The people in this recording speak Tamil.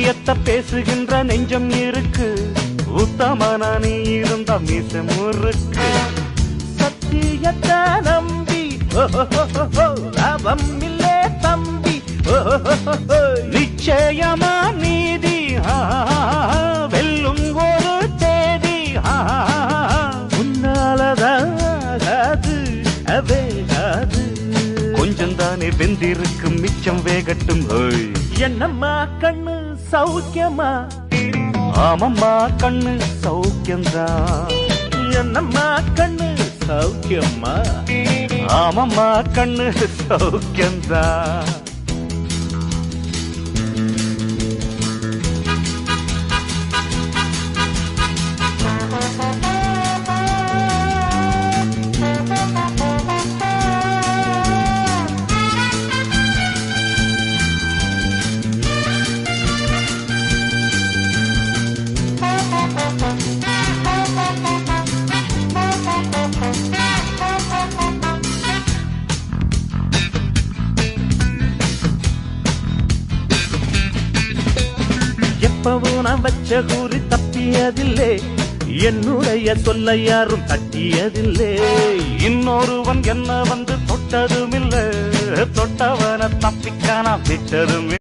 சத்தியத்தை பேசுகின்ற நெஞ்சம் இருக்கு, உத்தமன நீ இருந்த மீச முறுக்கு. சத்தியத்தை நம்பி லாபம் இல்லே தம்பி, நிச்சயமா நீதி வெல்லும் ஒரு தேதி. உன்னாலதாகாது வேகாது, கொஞ்சம் தானே வெந்திருக்கும் மிச்சம் வேகட்டும். என்னம்மா கண்ணு சௌக்கியமா? ஆமம்மா கண்ணு சௌக்கியம்தான். என்னம்மா கண்ணு சௌக்கியமா? ஆமம்மா கண்ணு சௌக்கியம்தான். எப்பவும் நான் வச்ச கூறி தப்பியதில்லை, என்னுடைய சொல்ல யாரும் தட்டியதில்லை. இன்னொருவன் என்ன வந்து தொட்டதும் இல்லை, தொட்டவன தப்பிக்கான விட்டதும்